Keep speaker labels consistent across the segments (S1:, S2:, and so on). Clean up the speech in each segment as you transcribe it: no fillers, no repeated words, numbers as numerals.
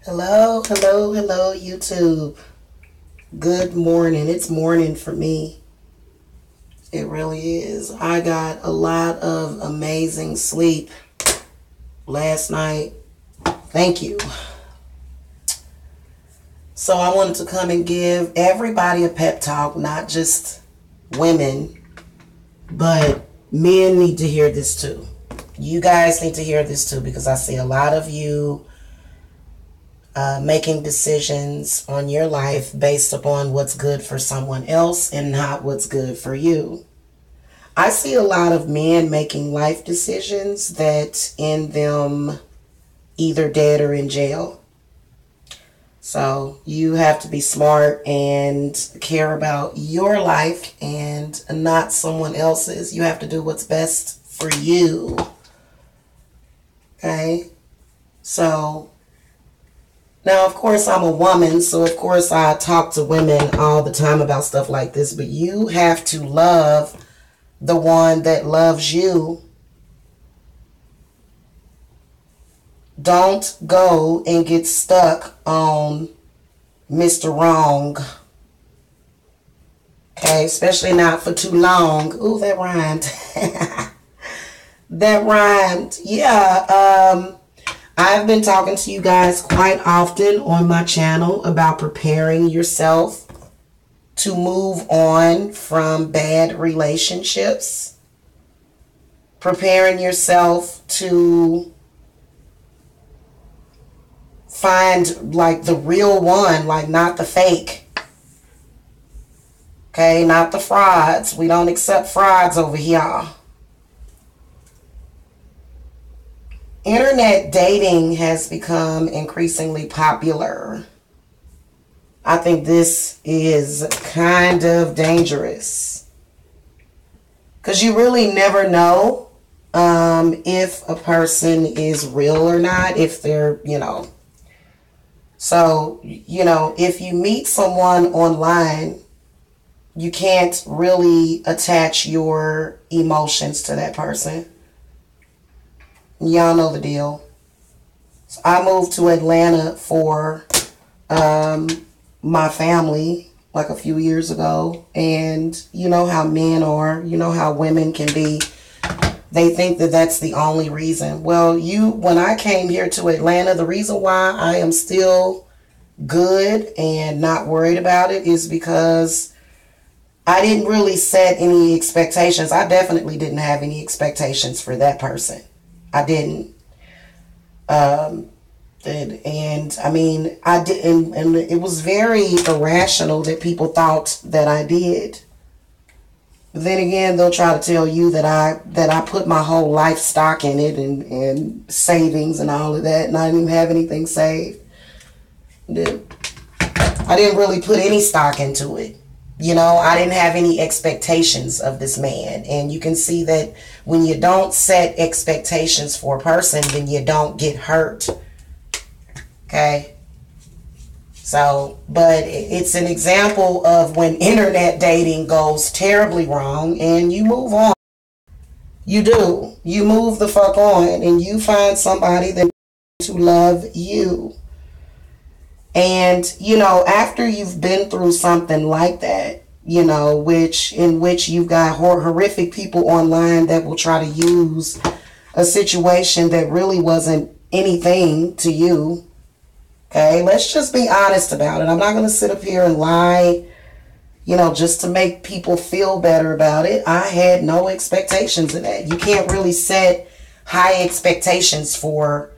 S1: Hello, hello, hello, YouTube. Good morning. It's morning for me. It really is. I got a lot of amazing sleep last night. Thank you. So I wanted to come and give everybody a pep talk, not just women, but men need to hear this too. You guys need to hear this too, because I see a lot of you making decisions on your life based upon what's good for someone else and not what's good for you. I see a lot of men making life decisions that end them either dead or in jail. So you have to be smart and care about your life and not someone else's. You have to do what's best for you. Okay? So now, of course, I'm a woman, so of course I talk to women all the time about stuff like this, but you have to love the one that loves you. Don't go and get stuck on Mr. Wrong. Okay, especially not for too long. Ooh, that rhymed. That rhymed. Yeah, I've been talking to you guys quite often on my channel about preparing yourself to move on from bad relationships. Preparing yourself to find like the real one, like not the fake. Okay, not the frauds. We don't accept frauds over here. Internet dating has become increasingly popular. I think this is kind of dangerous, because you really never know if a person is real or not, if they're, So, if you meet someone online, you can't really attach your emotions to that person. Y'all know the deal. So I moved to Atlanta for my family like a few years ago, and you know how men are, you know how women can be. They think that that's the only reason. Well, when I came here to Atlanta, the reason why I am still good and not worried about it is because I didn't really set any expectations. I definitely didn't have any expectations for that person. I didn't. And I mean, I didn't, and it was very irrational that people thought that I did. But then again, they'll try to tell you that I put my whole life stock in it and savings and all of that, and I didn't even have anything saved. I didn't really put any stock into it. I didn't have any expectations of this man. And you can see that when you don't set expectations for a person, then you don't get hurt. Okay? So, but it's an example of when internet dating goes terribly wrong and you move on. You do. You move the fuck on and you find somebody that to love you. And, after you've been through something like that, in which you've got horrific people online that will try to use a situation that really wasn't anything to you. Okay, let's just be honest about it. I'm not going to sit up here and lie, just to make people feel better about it. I had no expectations of that. You can't really set high expectations for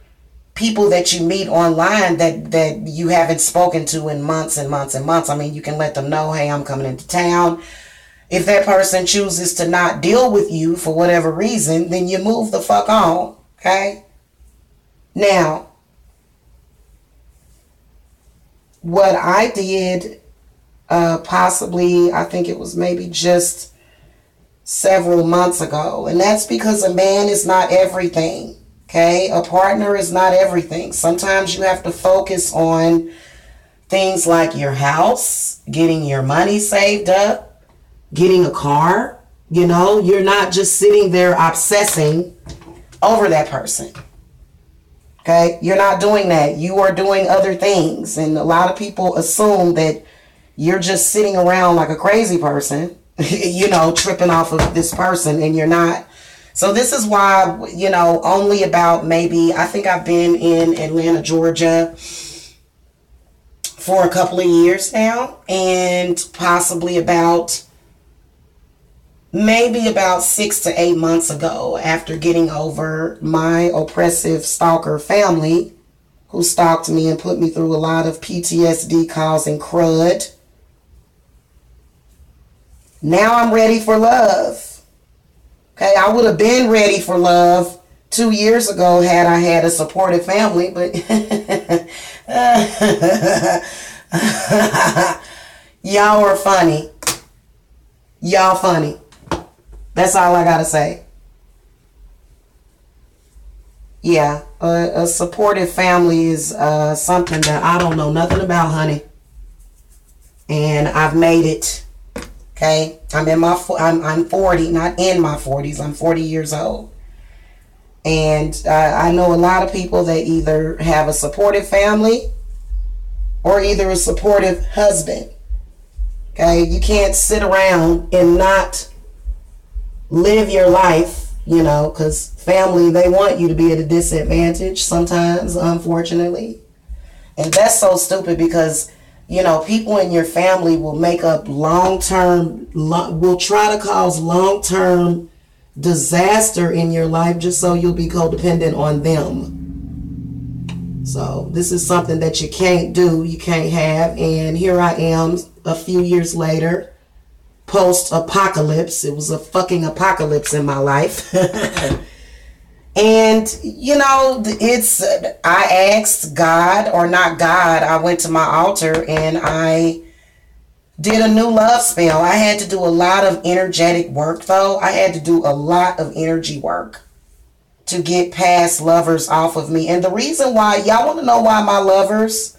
S1: people that you meet online that you haven't spoken to in months and months and months. I mean, you can let them know, hey, I'm coming into town. If that person chooses to not deal with you for whatever reason, then you move the fuck on. Okay? Now, what I did, possibly, I think it was maybe just several months ago, and that's because a man is not everything. Okay, a partner is not everything. Sometimes you have to focus on things like your house, getting your money saved up, getting a car. You're not just sitting there obsessing over that person. Okay, you're not doing that. You are doing other things. And a lot of people assume that you're just sitting around like a crazy person, you know, tripping off of this person, and you're not. So this is why, you know, only about maybe, I think I've been in Atlanta, Georgia for a couple of years now, and possibly maybe about 6 to 8 months ago, after getting over my oppressive stalker family who stalked me and put me through a lot of PTSD causing crud. Now I'm ready for love. Okay, I would have been ready for love 2 years ago had I had a supportive family, but y'all are funny. Y'all funny. That's all I gotta say. Yeah, a supportive family is something that I don't know nothing about, honey. And I've made it. Okay, I'm 40, not in my 40s. I'm 40 years old. And I know a lot of people that either have a supportive family or either a supportive husband. Okay, you can't sit around and not live your life, you know, because family, they want you to be at a disadvantage sometimes, unfortunately. And that's so stupid because, you know, people in your family will make up will try to cause long-term disaster in your life just so you'll be codependent on them. So this is something that you can't do, you can't have. And here I am a few years later, post-apocalypse. It was a fucking apocalypse in my life. And, you know, I asked God, or not God, I went to my altar and I did a new love spell. I had to do a lot of energetic work, though. I had to do a lot of energy work to get past lovers off of me. And the reason why, y'all want to know why my lovers,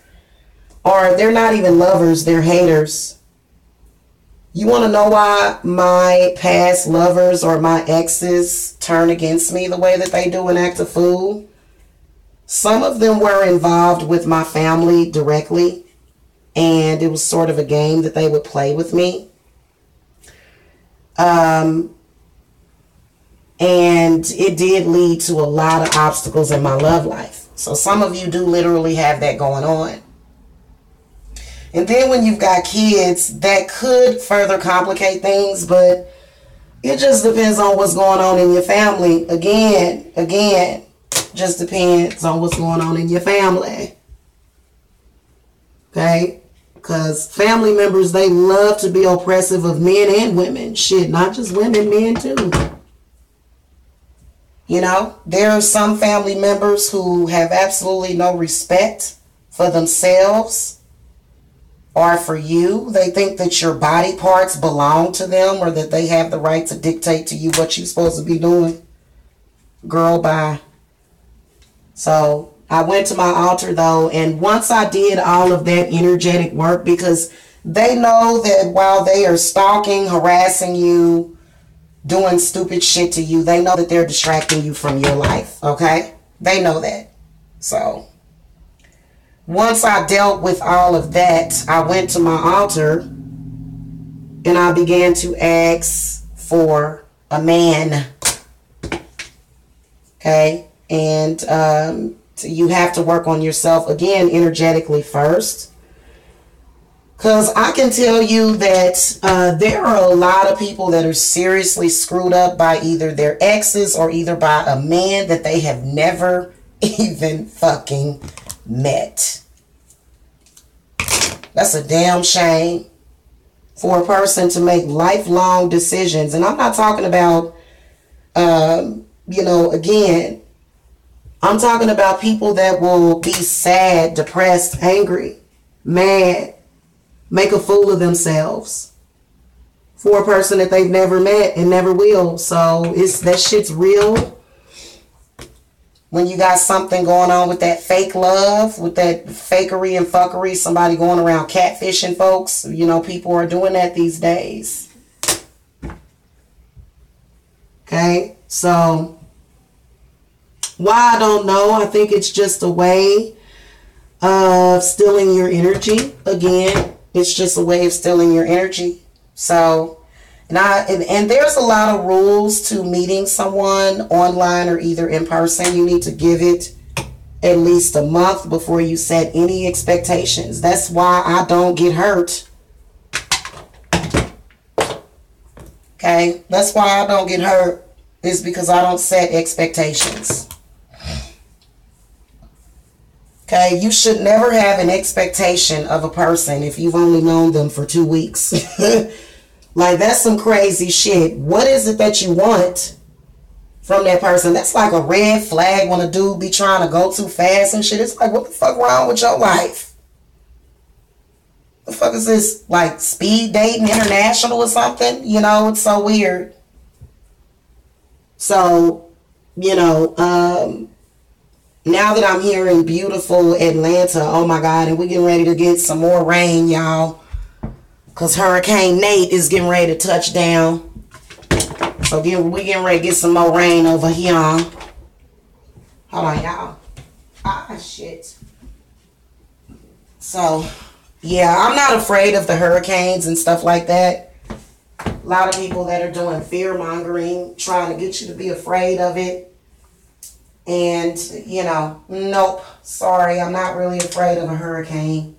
S1: or they're not even lovers, they're haters. You want to know why my past lovers or my exes turn against me the way that they do and act a fool? Some of them were involved with my family directly, and it was sort of a game that they would play with me. And it did lead to a lot of obstacles in my love life. So some of you do literally have that going on. And then when you've got kids, that could further complicate things, but it just depends on what's going on in your family. Again, just depends on what's going on in your family. Okay? Because family members, they love to be oppressive of men and women. Shit, not just women, men too. You know, there are some family members who have absolutely no respect for themselves or for you. They think that your body parts belong to them or that they have the right to dictate to you what you're supposed to be doing. Girl, bye. So I went to my altar though, and once I did all of that energetic work, because they know that while they are stalking, harassing you, doing stupid shit to you, they know that they're distracting you from your life, okay? They know that. So once I dealt with all of that, I went to my altar and I began to ask for a man. Okay? And you have to work on yourself, again, energetically first. Because I can tell you that there are a lot of people that are seriously screwed up by either their exes or either by a man that they have never even fucking met. That's a damn shame for a person to make lifelong decisions. And I'm not talking about, you know, again, I'm talking about people that will be sad, depressed, angry, mad, make a fool of themselves for a person that they've never met and never will. So that shit's real. When you got something going on with that fake love, with that fakery and fuckery, somebody going around catfishing folks, you know, people are doing that these days. Okay, so Why, I don't know. I think it's just a way of stealing your energy. Again, it's just a way of stealing your energy. So, and there's a lot of rules to meeting someone online or either in person. You need to give it at least a month before you set any expectations. That's why I don't get hurt. Okay? That's why I don't get hurt, is because I don't set expectations. Okay? You should never have an expectation of a person if you've only known them for 2 weeks. Like, that's some crazy shit. What is it that you want from that person? That's like a red flag when a dude be trying to go too fast and shit. It's like, what the fuck wrong with your life? The fuck is this? Like speed dating international or something? You know, it's so weird. So, you know, now that I'm here in beautiful Atlanta, oh my God, and we're getting ready to get some more rain, y'all. Because Hurricane Nate is getting ready to touch down. So we're getting ready to get some more rain over here. Hold on, y'all. Ah, shit. So, yeah, I'm not afraid of the hurricanes and stuff like that. A lot of people that are doing fear-mongering, trying to get you to be afraid of it. And, you know, nope. Sorry, I'm not really afraid of a hurricane.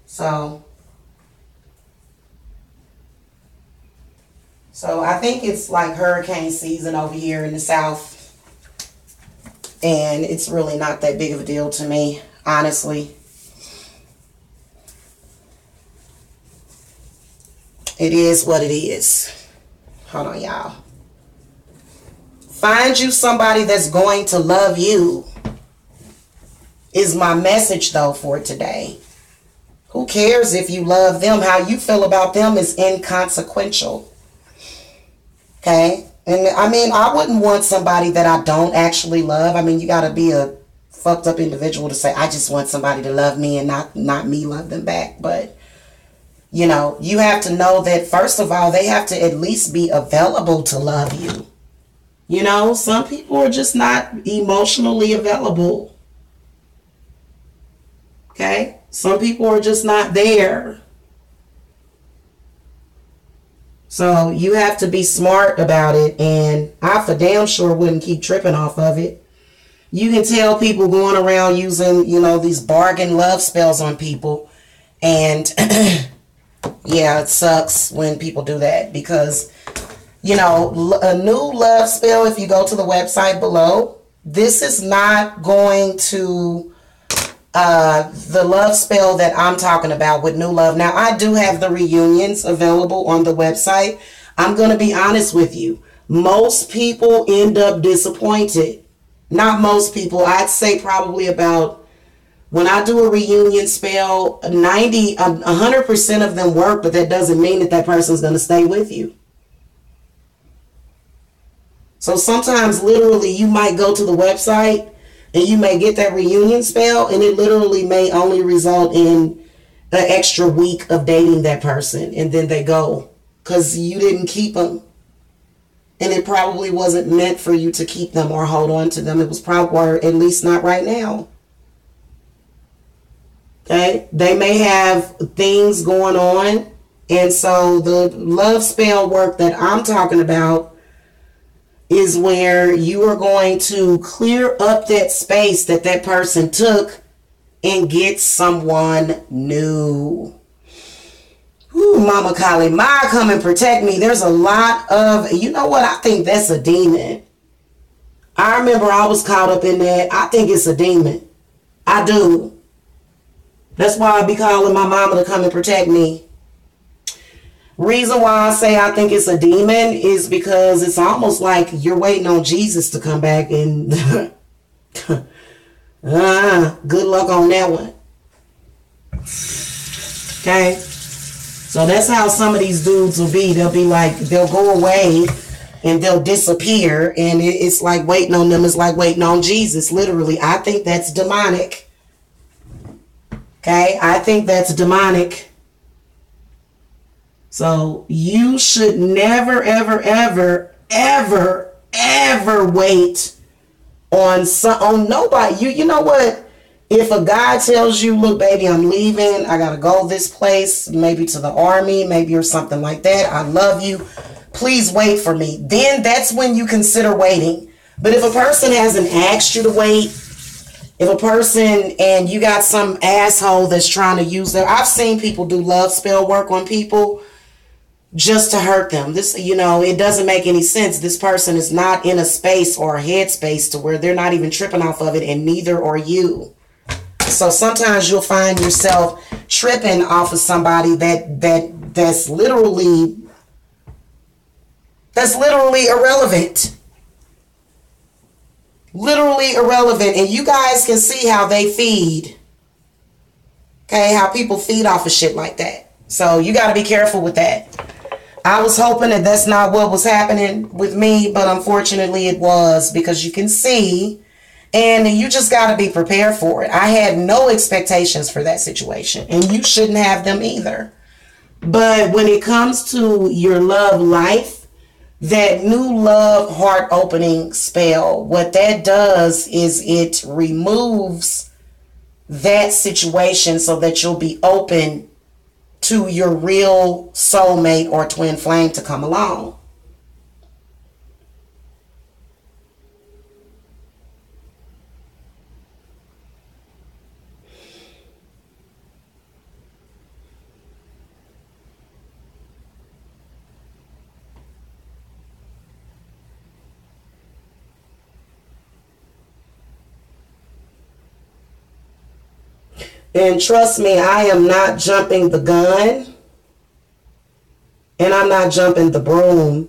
S1: So I think it's like hurricane season over here in the South. And it's really not that big of a deal to me, honestly. It is what it is. Hold on, y'all. Find you somebody that's going to love you is my message, though, for today. Who cares if you love them? How you feel about them is inconsequential. Okay? And I mean, I wouldn't want somebody that I don't actually love. I mean, you got to be a fucked up individual to say, I just want somebody to love me and not me love them back. But, you know, you have to know that, first of all, they have to at least be available to love you. You know, some people are just not emotionally available. Okay? Some people are just not there. So you have to be smart about it. And I for damn sure wouldn't keep tripping off of it. You can tell people going around using, you know, these bargain love spells on people. And yeah, it sucks when people do that. Because, you know, a new love spell, if you go to the website below, this is not going to... the love spell that I'm talking about with New Love. Now, I do have the reunions available on the website. I'm going to be honest with you. Most people end up disappointed. Not most people. I'd say probably about, when I do a reunion spell, 100% of them work, but that doesn't mean that that person's going to stay with you. So sometimes literally you might go to the website and you may get that reunion spell, and it literally may only result in an extra week of dating that person, and then they go because you didn't keep them. And it probably wasn't meant for you to keep them or hold on to them. It was probably, or at least not right now. Okay? They may have things going on, and so the love spell work that I'm talking about is where you are going to clear up that space that that person took and get someone new. Ooh, Mama Kali Ma, come and protect me. There's a lot of, you know what? I think that's a demon. I remember I was caught up in that. I think it's a demon. I do. That's why I be calling my mama to come and protect me. Reason why I say I think it's a demon is because it's almost like you're waiting on Jesus to come back, and good luck on that one. Okay? So that's how some of these dudes will be. They'll be like, they'll go away and they'll disappear, and it's like waiting on them is like waiting on Jesus, literally. I think that's demonic. Okay? I think that's demonic. So you should never, ever, ever, ever, ever wait on nobody. You know what? If a guy tells you, look, baby, I'm leaving, I gotta go this place, maybe to the army, maybe or something like that, I love you, please wait for me, then that's when you consider waiting. But if a person hasn't asked you to wait, if a person, and you got some asshole that's trying to use their, I've seen people do love spell work on people just to hurt them. This, it doesn't make any sense. This person is not in a space or a headspace to where they're not even tripping off of it, and neither are you. So sometimes you'll find yourself tripping off of somebody that's literally irrelevant. Literally irrelevant. And you guys can see how they feed. Okay, how people feed off of shit like that. So you got to be careful with that. I was hoping that that's not what was happening with me, but unfortunately it was, because you can see, and you just got to be prepared for it. I had no expectations for that situation, and you shouldn't have them either. But when it comes to your love life, that new love heart opening spell, what that does is it removes that situation so that you'll be open to your real soulmate or twin flame to come along. And trust me, I am not jumping the gun, and I'm not jumping the broom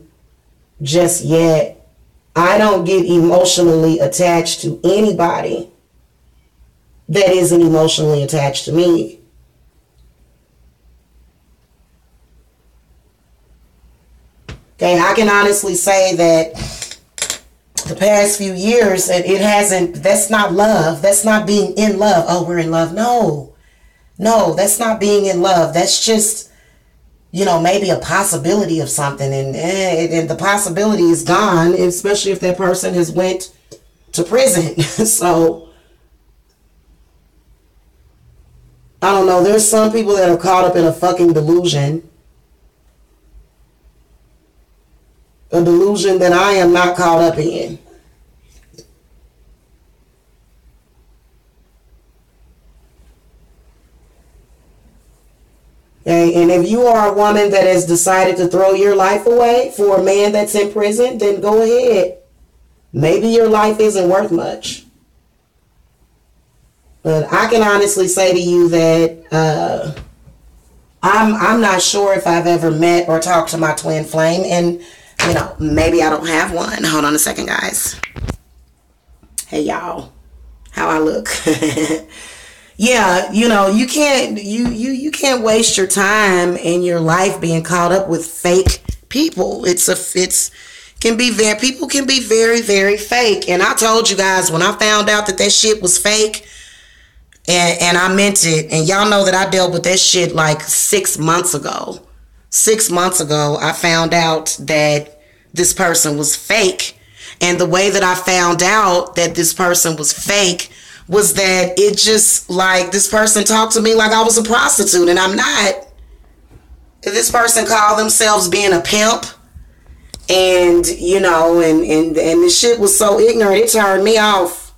S1: just yet. I don't get emotionally attached to anybody that isn't emotionally attached to me. Okay, I can honestly say that the past few years, that's not love. That's not being in love. Oh, we're in love. No, that's not being in love. That's just, maybe a possibility of something. And the possibility is gone, especially if that person has went to prison. So, I don't know. There's some people that are caught up in a fucking delusion. A delusion that I am not caught up in. Okay, and if you are a woman that has decided to throw your life away for a man that's in prison, then go ahead. Maybe your life isn't worth much. But I can honestly say to you that I'm not sure if I've ever met or talked to my twin flame, and maybe I don't have one. Hold on a second, guys. Hey, y'all. How I look. Yeah, you can't waste your time and your life being caught up with fake people. People can be very, very fake. And I told you guys, when I found out that shit was fake, and I meant it, and y'all know that I dealt with that shit like 6 months ago. 6 months ago, I found out that this person was fake. And the way that I found out that this person was fake was that it just, like, this person talked to me like I was a prostitute, and I'm not. This person called themselves being a pimp, and and this shit was so ignorant, it turned me off.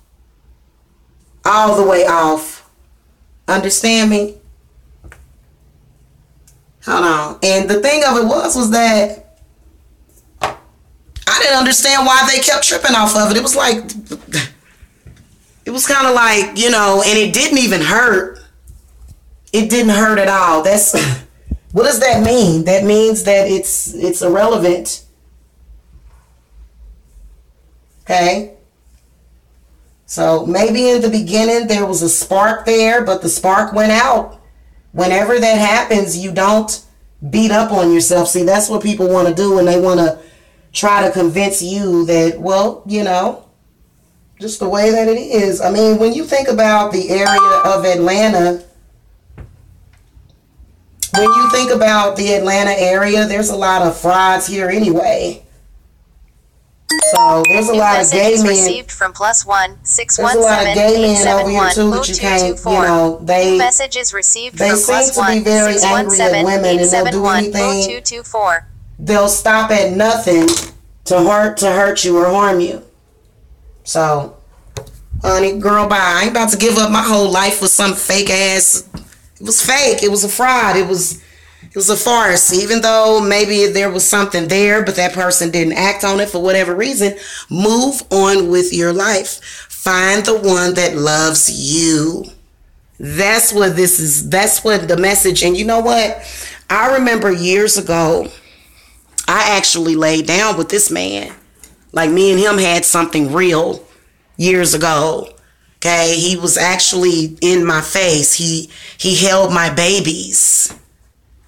S1: All the way off. Understand me? Hold on. And the thing of it was that I didn't understand why they kept tripping off of it. It was like, it was kind of like, and it didn't even hurt. It didn't hurt at all. What does that mean? That means that it's irrelevant. Okay? So maybe in the beginning there was a spark there, but the spark went out. Whenever that happens, you don't beat up on yourself. See, that's what people want to do, and they want to try to convince you that, well, just the way that it is. I mean, when you think about the area of Atlanta, area, there's a lot of frauds here anyway. So there's a lot of gay men.
S2: Received from +1
S1: There's a lot of gay men over here too that you can't, you know, they
S2: messages received
S1: they
S2: from
S1: seem to be very angry at women, and they'll do anything. They'll stop at nothing to hurt you or harm you. So, honey, girl, bye. I ain't about to give up my whole life for some fake ass. It was fake. It was a fraud. It was a farce. Even though maybe there was something there, but that person didn't act on it for whatever reason, move on with your life. Find the one that loves you. That's what this is. That's what the message. And you know what? I remember years ago, I actually laid down with this man. Like, me and him had something real years ago. Okay, he was actually in my face. He held my babies,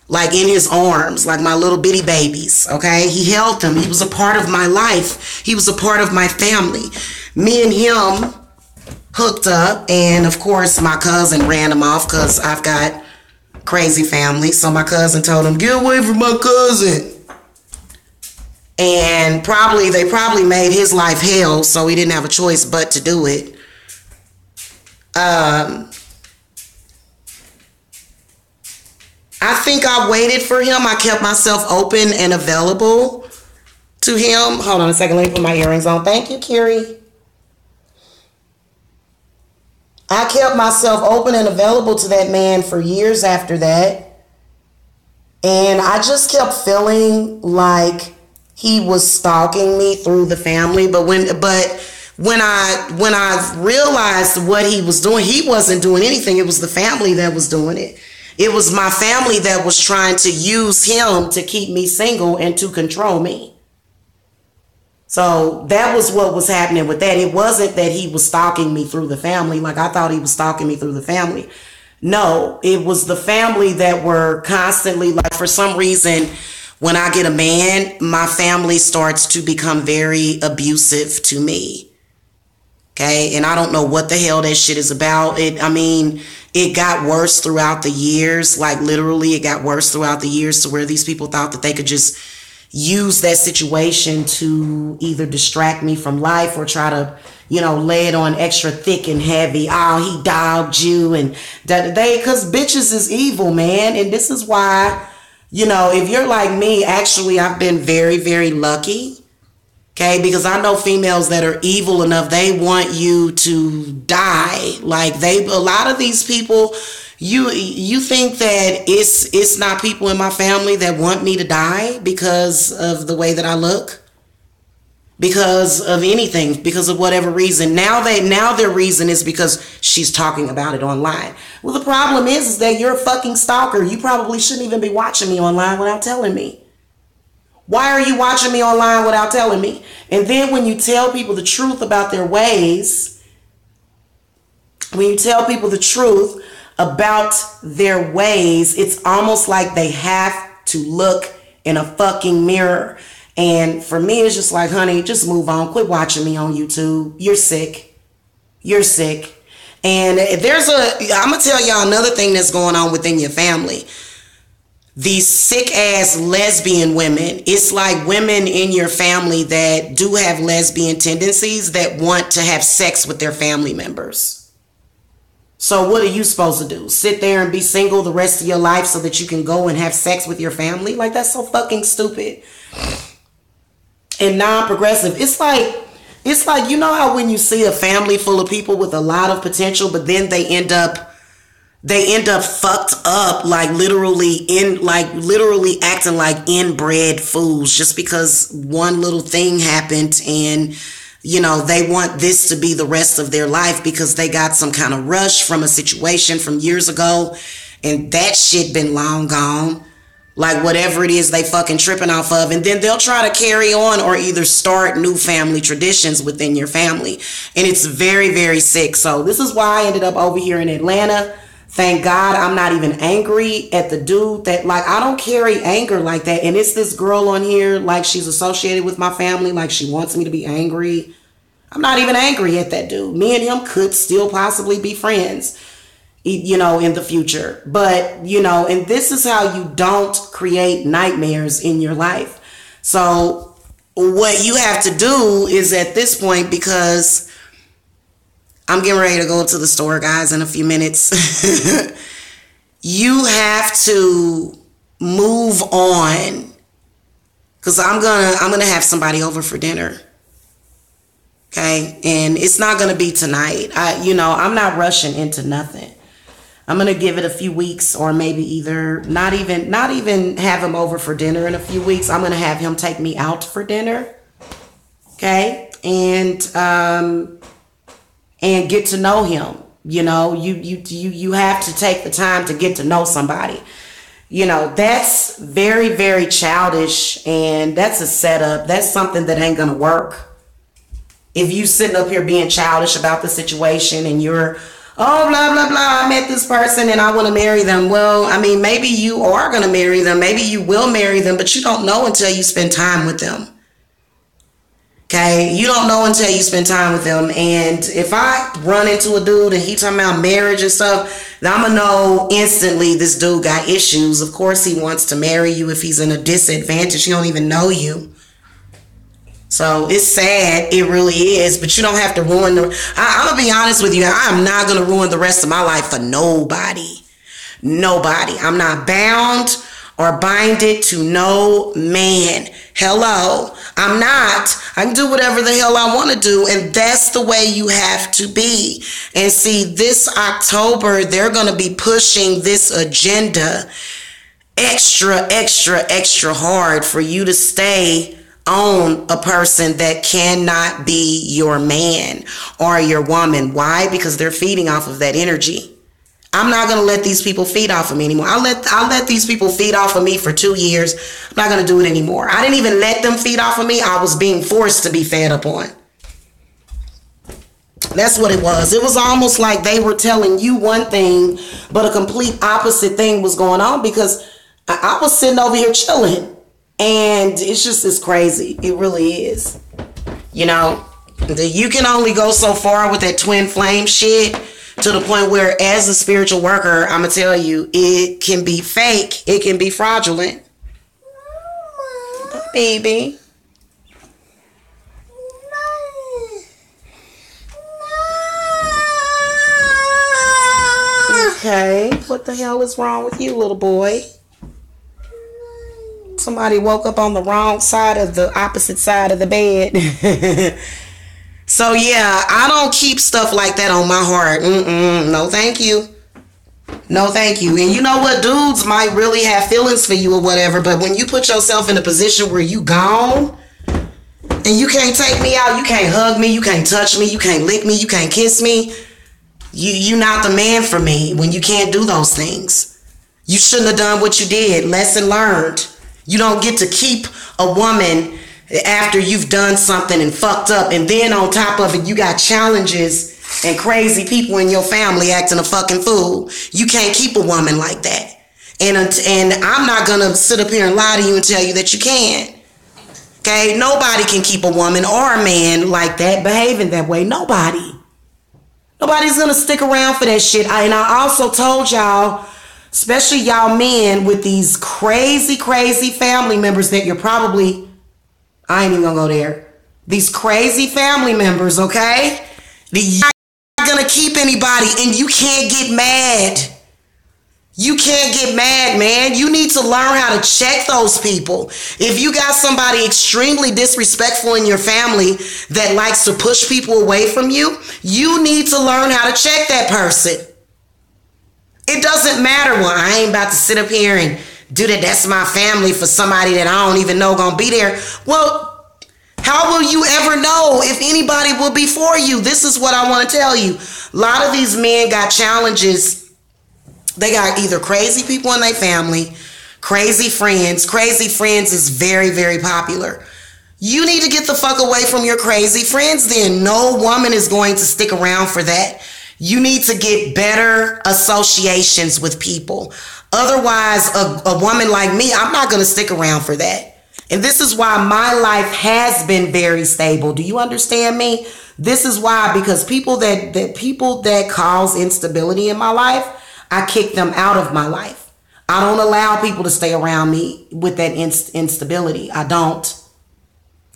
S1: like in his arms, like my little bitty babies. Okay, he held them. He was a part of my life. He was a part of my family. Me and him hooked up, and of course my cousin ran him off because I've got crazy family. So my cousin told him, "Get away from my cousin." And they probably made his life hell, so he didn't have a choice but to do it. I think I waited for him. I kept myself open and available to him. Hold on a second. Let me put my earrings on. Thank you, Kiri. I kept myself open and available to that man for years after that. And I just kept feeling like he was stalking me through the family. But when I realized what he was doing, he wasn't doing anything. It was the family that was doing it. It was my family that was trying to use him to keep me single and to control me. So that was what was happening with that. It wasn't that he was stalking me through the family. Like, I thought he was stalking me through the family. No, it was the family that were constantly, like, for some reason, when I get a man, my family starts to become very abusive to me. Okay, and I don't know what the hell that shit is about. It got worse throughout the years. Like, literally, it got worse throughout the years to where these people thought that they could just use that situation to either distract me from life or try to, lay it on extra thick and heavy. Oh, he dogged you, and because bitches is evil, man. And this is why, if you're like me, actually, I've been very, very lucky. Okay, because I know females that are evil enough, they want you to die. Like, a lot of these people, you think that it's not people in my family that want me to die because of the way that I look, because of anything, because of whatever reason. Now their reason is because she's talking about it online. Well, the problem is that you're a fucking stalker. You probably shouldn't even be watching me online without telling me. Why are you watching me online without telling me? And then when you tell people the truth about their ways, it's almost like they have to look in a fucking mirror. And for me, it's just like, honey, just move on. Quit watching me on YouTube. You're sick. You're sick. And I'm going to tell y'all another thing that's going on within your family. These sick ass lesbian women, it's like women in your family that do have lesbian tendencies that want to have sex with their family members. So what are you supposed to do? Sit there and be single the rest of your life so that you can go and have sex with your family? Like, that's so fucking stupid and non-progressive. It's like, how when you see a family full of people with a lot of potential, but then they end up fucked up, like literally acting like inbred fools just because one little thing happened, and they want this to be the rest of their life because they got some kind of rush from a situation from years ago, and that shit been long gone. Like, whatever it is they fucking tripping off of, and then they'll try to carry on or either start new family traditions within your family, and it's very, very sick. So this is why I ended up over here in Atlanta. Thank God I'm not even angry at the dude that, like, I don't carry anger like that. And it's this girl on here, like, she's associated with my family, like she wants me to be angry. I'm not even angry at that dude. Me and him could still possibly be friends, in the future. But, and this is how you don't create nightmares in your life. So what you have to do is at this point, because I'm getting ready to go to the store, guys, in a few minutes. You have to move on, because I'm gonna have somebody over for dinner. Okay, and it's not gonna be tonight. I'm not rushing into nothing. I'm gonna give it a few weeks, or maybe either not even have him over for dinner in a few weeks. I'm gonna have him take me out for dinner. Okay, and get to know him. You have to take the time to get to know somebody. That's very, very childish, and that's a setup. That's something that ain't gonna work. If you sitting up here being childish about the situation and you're, oh, blah, blah, blah, I met this person and I want to marry them. Well, I mean, maybe you are going to marry them. Maybe you will marry them, but you don't know until you spend time with them. Okay? You don't know until you spend time with them. And if I run into a dude and he talking about marriage and stuff, then I'm going to know instantly this dude got issues. Of course he wants to marry you if he's in a disadvantage. He don't even know you. So it's sad, it really is, but you don't have to ruin I'm gonna be honest with you, I'm not gonna ruin the rest of my life for nobody. Nobody. I'm not bound or binded to no man. Hello. I'm not. I can do whatever the hell I want to do, and that's the way you have to be. And see, this October, they're gonna be pushing this agenda extra hard for you to stay on a person that cannot be your man or your woman. Why? Because they're feeding off of that energy. I'm not going to let these people feed off of me anymore. I'll let these people feed off of me for 2 years. I'm not going to do it anymore. I didn't even let them feed off of me. I was being forced to be fed up on. That's what it was. It was almost like they were telling you one thing, but a complete opposite thing was going on, because I was sitting over here chilling. And it's crazy. It really is. You can only go so far with that twin flame shit, to the point where, as a spiritual worker, I'm going to tell you, it can be fake. It can be fraudulent. Baby. Okay. What the hell is wrong with you, little boy? Somebody woke up on the wrong side of the opposite side of the bed. So yeah, I don't keep stuff like that on my heart. No, thank you. No, thank you. And you know what? Dudes might really have feelings for you or whatever, but when you put yourself in a position where you gone and you can't take me out, you can't hug me, you can't touch me, you can't lick me, you can't kiss me, you're not the man for me when you can't do those things. You shouldn't have done what you did. Lesson learned. You don't get to keep a woman after you've done something and fucked up, and then on top of it, you got challenges and crazy people in your family acting a fucking fool. You can't keep a woman like that. And I'm not gonna sit up here and lie to you and tell you that you can. Okay? Nobody can keep a woman or a man like that, behaving that way. Nobody. Nobody's gonna stick around for that shit. And I also told y'all, especially y'all men with these crazy family members that you're probably, I ain't even gonna go there. These crazy family members, okay? You're not gonna keep anybody, and you can't get mad. You can't get mad, man. You need to learn how to check those people. If you got somebody extremely disrespectful in your family that likes to push people away from you, you need to learn how to check that person. It doesn't matter. Well, I ain't about to sit up here and do that. That's my family for somebody that I don't even know gonna be there. Well, how will you ever know if anybody will be for you? This is what I want to tell you. A lot of these men got challenges. They got either crazy people in their family, crazy friends. Crazy friends is very, very popular. You need to get the fuck away from your crazy friends then. No woman is going to stick around for that. You need to get better associations with people. Otherwise, a woman like me, I'm not going to stick around for that. And this is why my life has been very stable. Do you understand me? This is why, because people that cause instability in my life, I kick them out of my life. I don't allow people to stay around me with that instability. I don't.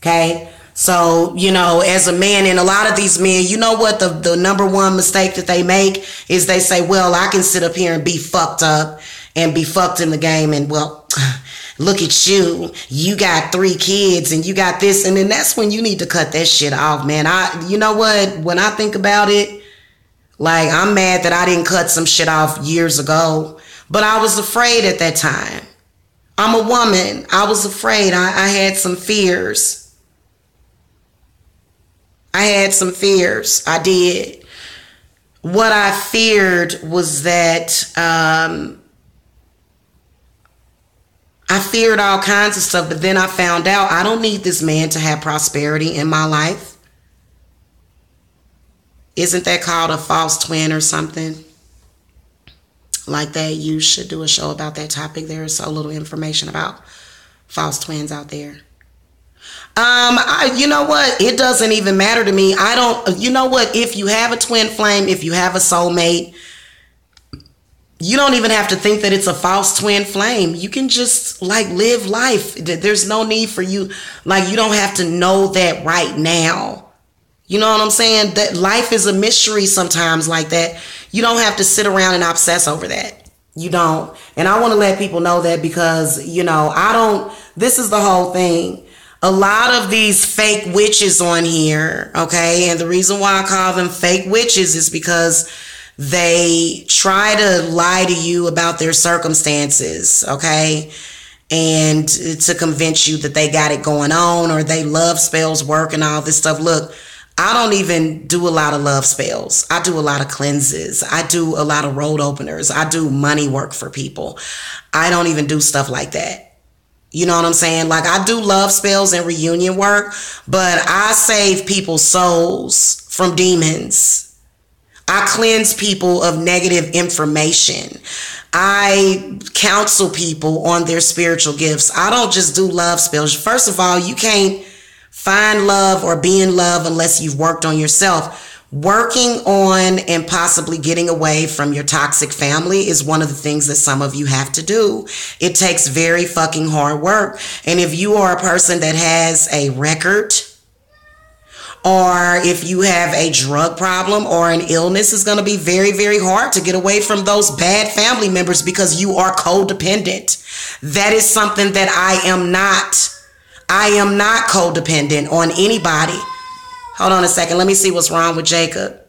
S1: Okay. So, you know, as a man, and a lot of these men, you know what the number one mistake that they make is they say, well, I can sit up here and be fucked up and be fucked in the game. And well, look at you. You got 3 kids and you got this. And then that's when you need to cut that shit off, man. You know what? When I think about it, like, I'm mad that I didn't cut some shit off years ago, but I was afraid at that time. I'm a woman. I was afraid. I had some fears. I did. What I feared was that I feared all kinds of stuff, but then I found out I don't need this man to have prosperity in my life. Isn't that called a false twin or something like that? You should do a show about that topic. There is so little information about false twins out there. You know what? It doesn't even matter to me. You know what? If you have a twin flame, if you have a soulmate, you don't even have to think that it's a false twin flame. You can just like live life. There's no need for you. Like, you don't have to know that right now. You know what I'm saying? That life is a mystery sometimes like that. You don't have to sit around and obsess over that. You don't. And I want to let people know that because, you know, this is the whole thing. A lot of these fake witches on here, okay? And the reason why I call them fake witches is because they try to lie to you about their circumstances, okay? And to convince you that they got it going on or they love spells work and all this stuff. Look, I don't even do a lot of love spells. I do a lot of cleanses. I do a lot of road openers. I do money work for people. I don't even do stuff like that. You know what I'm saying? Like, I do love spells and reunion work, but I save people's souls from demons. I cleanse people of negative information. I counsel people on their spiritual gifts. I don't just do love spells. First of all, you can't find love or be in love unless you've worked on yourself. Working on and possibly getting away from your toxic family is one of the things that some of you have to do. It takes very fucking hard work. And if you are a person that has a record, or if you have a drug problem or an illness, it's going to be very, very hard to get away from those bad family members because you are codependent. That is something that I am not. I am not codependent on anybody. Hold on a second. Let me see what's wrong with Jacob.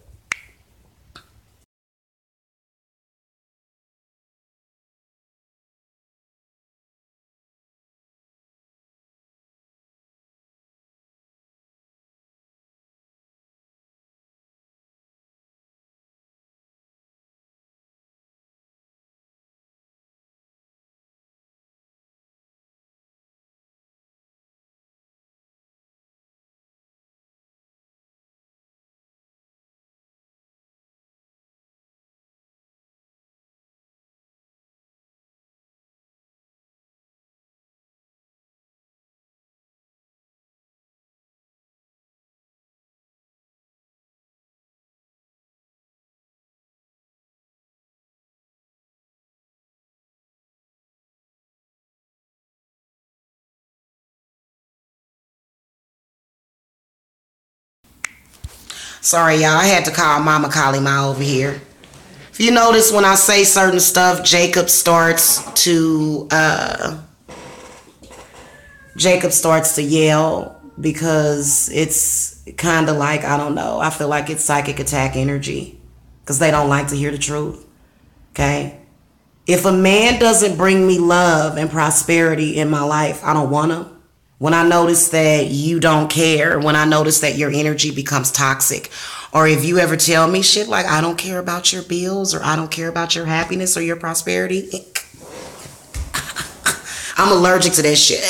S1: Sorry, y'all. I had to call Mama Kali Ma over here. If you notice, when I say certain stuff, Jacob starts to yell because it's kind of like, I don't know. I feel like it's psychic attack energy because they don't like to hear the truth. Okay? If a man doesn't bring me love and prosperity in my life, I don't want him. When I notice that you don't care, when I notice that your energy becomes toxic, or if you ever tell me shit like, I don't care about your bills, or I don't care about your happiness or your prosperity, I'm allergic to that shit.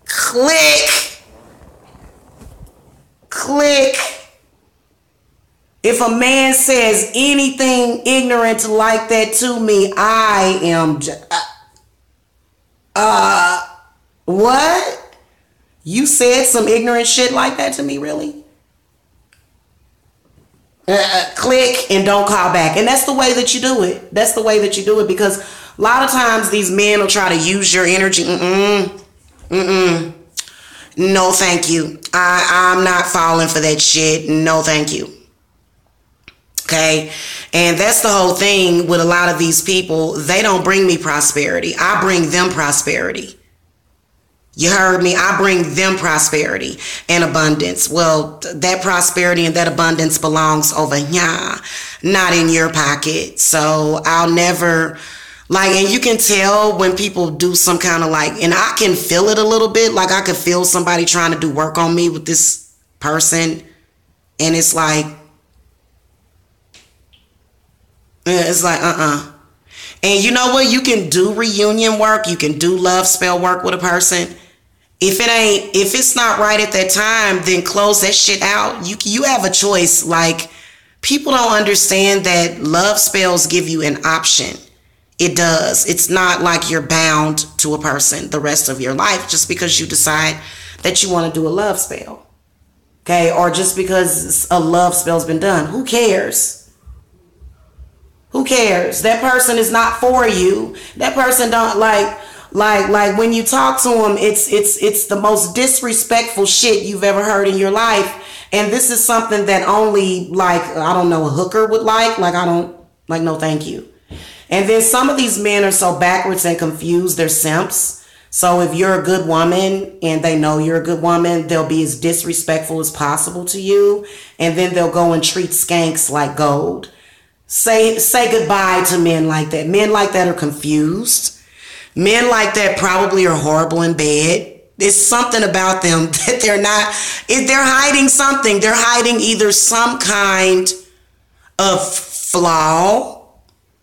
S1: Click. If a man says anything ignorant like that to me, I am what? You said some ignorant shit like that to me, really? Click and don't call back. And that's the way that you do it. That's the way that you do it, because A lot of times these men will try to use your energy. No, thank you. I'm not falling for that shit. No, thank you. Okay? And that's the whole thing with a lot of these people. They don't bring me prosperity. I bring them prosperity. You heard me? I bring them prosperity and abundance. Well, that prosperity and that abundance belongs over here, not in your pocket. So I'll never, like, and you can tell when people do some kind of like, and I can feel it a little bit. Like I could feel somebody trying to do work on me with this person. And it's like, And you know what? You can do reunion work. You can do love spell work with a person. If it's not right at that time, then close that shit out. You have a choice. Like, people don't understand that love spells give you an option. It does. It's not like you're bound to a person the rest of your life just because you decide that you want to do a love spell. Okay? Or just because a love spell's been done. Who cares? Who cares? That person is not for you. That person don't like when you talk to them, it's the most disrespectful shit you've ever heard in your life. And this is something that only, like, I don't know, a hooker would like. Like, I don't, like, no thank you. And then some of these men are so backwards and confused, they're simps. So if you're a good woman and they know you're a good woman, they'll be as disrespectful as possible to you. And then they'll go and treat skanks like gold. Say goodbye to men like that. Men like that are confused. Men like that probably are horrible in bed. There's something about them that they're not, if they're hiding something, they're hiding either some kind of flaw,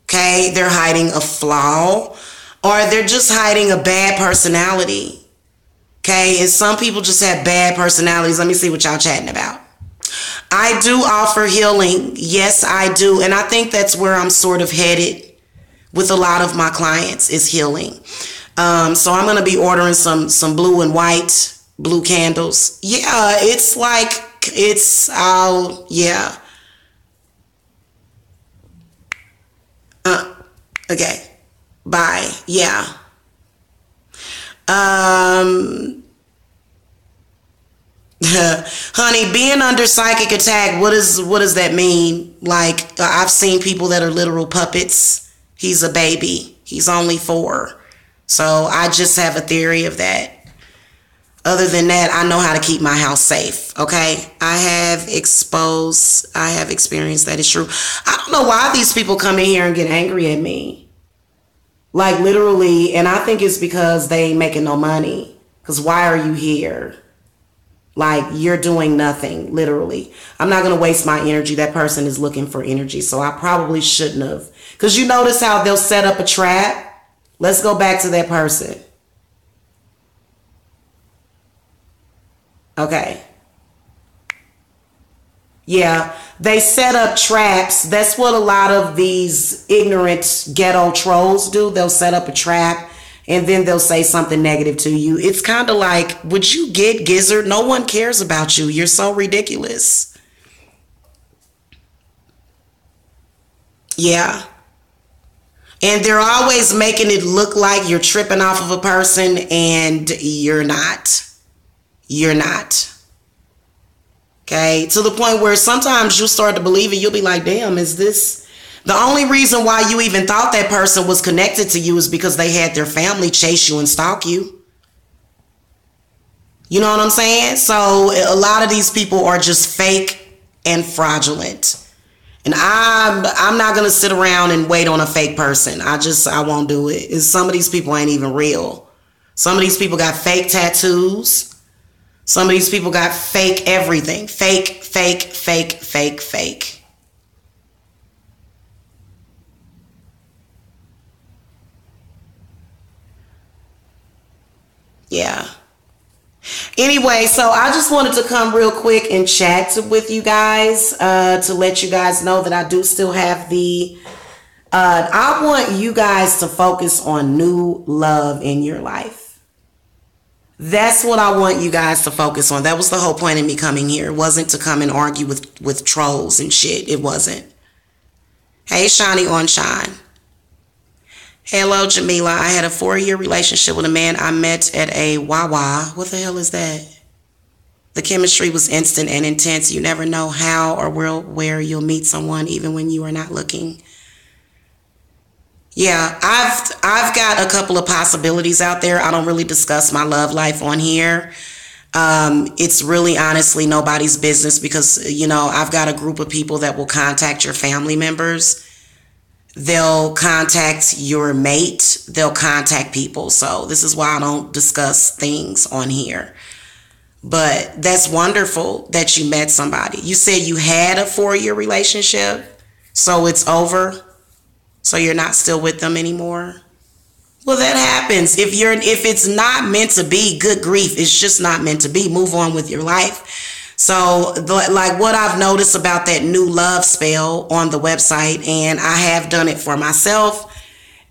S1: okay? They're hiding a flaw, or they're just hiding a bad personality, okay? And some people just have bad personalities. Let me see what y'all chatting about. I do offer healing. Yes, I do. And I think that's where I'm sort of headed with a lot of my clients is healing. So I'm going to be ordering some blue and white, blue candles. Yeah, it's like, yeah. Okay. Bye. Yeah. Honey, being under psychic attack, what does that mean? Like, I've seen people that are literal puppets. He's a baby. He's only 4. So I just have a theory of that. Other than that, I know how to keep my house safe. Okay. I have experienced that it's true. I don't know why these people come in here and get angry at me. Like, literally. And I think it's because they ain't making no money. Because why are you here? Like, you're doing nothing, literally. I'm not going to waste my energy. That person is looking for energy. So I probably shouldn't have. Because you notice how they'll set up a trap. Let's go back to that person. Okay. Yeah, they set up traps. That's what a lot of these ignorant ghetto trolls do. They'll set up a trap and then they'll say something negative to you. It's kind of like, would you get gizzard? No one cares about you. You're so ridiculous. Yeah. And they're always making it look like you're tripping off of a person, and you're not. You're not. Okay? To the point where sometimes you'll start to believe it. You'll be like, damn, is this... The only reason why you even thought that person was connected to you is because they had their family chase you and stalk you. You know what I'm saying? So a lot of these people are just fake and fraudulent. And I'm not going to sit around and wait on a fake person. I won't do it. Some of these people ain't even real. Some of these people got fake tattoos. Some of these people got fake everything. Fake. Yeah. Anyway, so I just wanted to come real quick and chat with you guys to let you guys know that I do still have I want you guys to focus on new love in your life. That's what I want you guys to focus on. That was the whole point of me coming here. It wasn't to come and argue with trolls and shit. It wasn't. Hey, Shiny on Shine. Hello, Jamila. I had a 4-year relationship with a man I met at a Wawa. What the hell is that? The chemistry was instant and intense. You never know how or where you'll meet someone, even when you are not looking. Yeah, I've got a couple of possibilities out there. I don't really discuss my love life on here. It's really honestly nobody's business because, you know, I've got a group of people that will contact your family members. They'll contact your mate. They'll contact people. So this is why I don't discuss things on here. But that's wonderful that you met somebody. You said you had a 4-year relationship, so it's over. So you're not still with them anymore. Well, that happens. If it's not meant to be, good grief, it's just not meant to be. Move on with your life. So, like what I've noticed about that new love spell on the website, and I have done it for myself,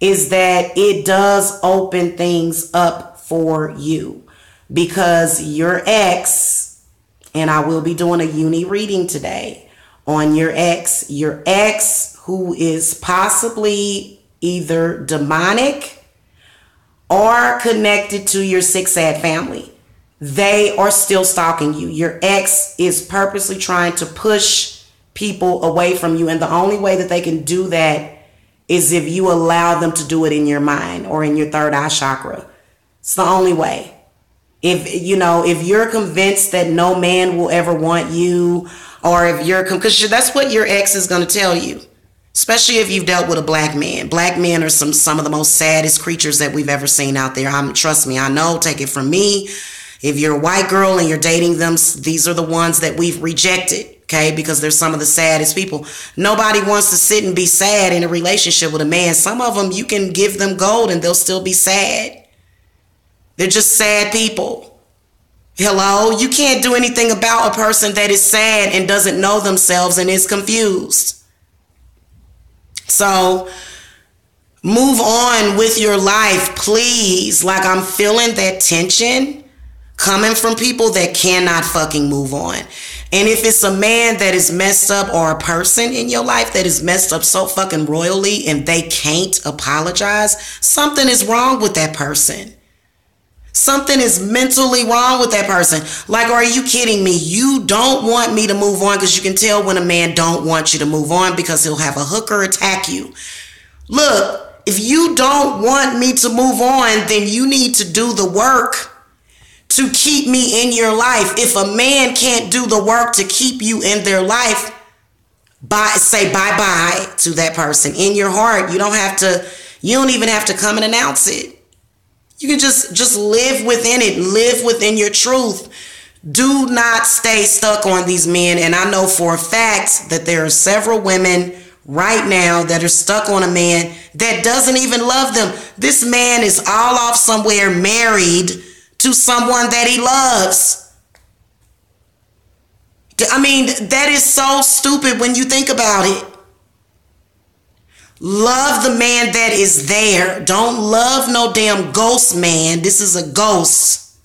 S1: is that it does open things up for you. Because your ex, and I will be doing a uni reading today on your ex who is possibly either demonic or connected to your Sixad family. They are still stalking you. Your ex is purposely trying to push people away from you. And the only way that they can do that is if you allow them to do it in your mind or in your third eye chakra. It's the only way. If you're convinced that no man will ever want you, or if because that's what your ex is going to tell you, especially if you've dealt with a black man. Black men are some of the most saddest creatures that we've ever seen out there. Trust me, I know, take it from me. If you're a white girl and you're dating them, these are the ones that we've rejected, okay? Because they're some of the saddest people. Nobody wants to sit and be sad in a relationship with a man. Some of them, you can give them gold and they'll still be sad. They're just sad people. Hello? You can't do anything about a person that is sad and doesn't know themselves and is confused. So, move on with your life, please. Like, I'm feeling that tension coming from people that cannot fucking move on. And if it's a man that is messed up or a person in your life that is messed up so fucking royally and they can't apologize, something is wrong with that person. Something is mentally wrong with that person. Like, are you kidding me? You don't want me to move on, because you can tell when a man don't want you to move on because he'll have a hooker attack you. Look, if you don't want me to move on, then you need to do the work to keep me in your life. If a man can't do the work to keep you in their life, say bye-bye to that person. In your heart, you don't even have to come and announce it. You can just live within it. Live within your truth. Do not stay stuck on these men. And I know for a fact that there are several women right now that are stuck on a man that doesn't even love them. This man is all off somewhere married to someone that he loves. I mean, that is so stupid when you think about it. Love the man that is there. Don't love no damn ghost man. This is a ghost.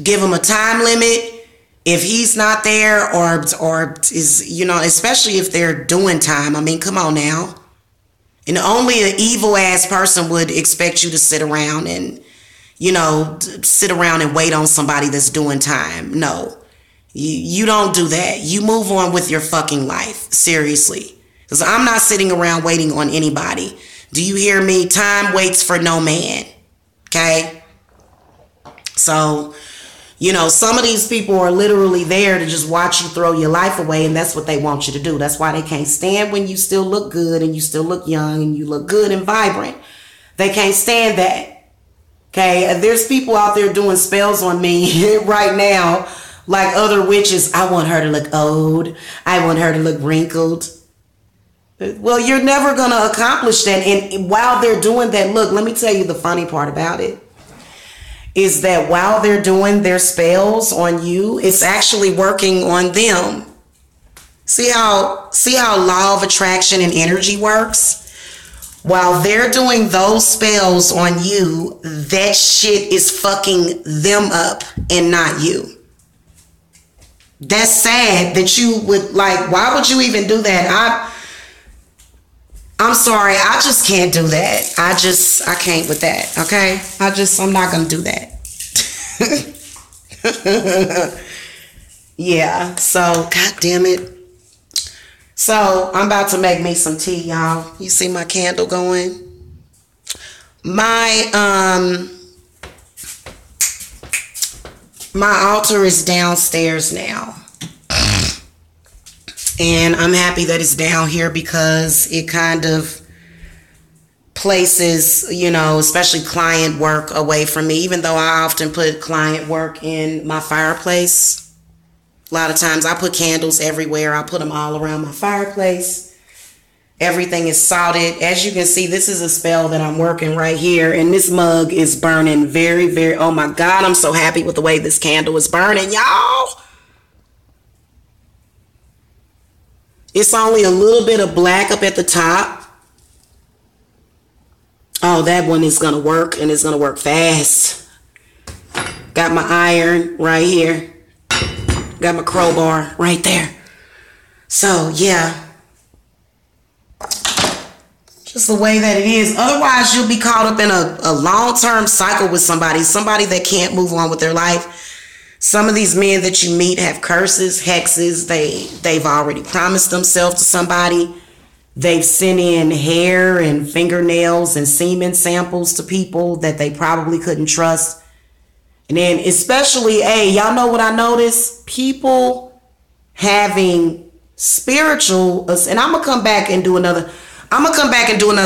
S1: Give him a time limit. If he's not there or is, especially if they're doing time. I mean, come on now. And only an evil ass person would expect you to sit around and, wait on somebody that's doing time. No, you don't do that. You move on with your fucking life. Seriously. Because I'm not sitting around waiting on anybody. Do you hear me? Time waits for no man. Okay? So, some of these people are literally there to just watch you throw your life away, and that's what they want you to do. That's why they can't stand when you still look good and you still look young and you look good and vibrant. They can't stand that. Okay? There's people out there doing spells on me right now, like other witches. I want her to look old. I want her to look wrinkled. Well, you're never going to accomplish that. And while they're doing that, look, let me tell you the funny part about it is that while they're doing their spells on you, it's actually working on them. See how law of attraction and energy works? While they're doing those spells on you, that shit is fucking them up and not you. That's sad that you would why would you even do that? I'm sorry, I just can't do that. I can't with that, okay? I'm not gonna do that. Yeah, so, god damn it. So, I'm about to make me some tea, y'all. You see my candle going? My altar is downstairs now. And I'm happy that it's down here because it kind of places, especially client work away from me, even though I often put client work in my fireplace. A lot of times I put candles everywhere. I put them all around my fireplace. Everything is salted. As you can see, this is a spell that I'm working right here. And this mug is burning very, very, oh my God, I'm so happy with the way this candle is burning, y'all. It's only a little bit of black up at the top. Oh, that one is going to work, and it's going to work fast. Got my iron right here. Got my crowbar right there. So, yeah. Just the way that it is. Otherwise, you'll be caught up in a long-term cycle with somebody that can't move on with their life. Some of these men that you meet have curses, hexes. They've already promised themselves to somebody. They've sent in hair and fingernails and semen samples to people that they probably couldn't trust. And then especially, y'all know what I noticed? People having spiritual, and I'm going to come back and do another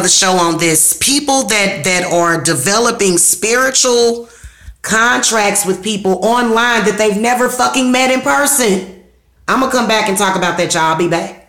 S1: show on this. People that are developing spiritual contracts with people online that they've never fucking met in person. I'm gonna come back and talk about that, y'all. I'll be back.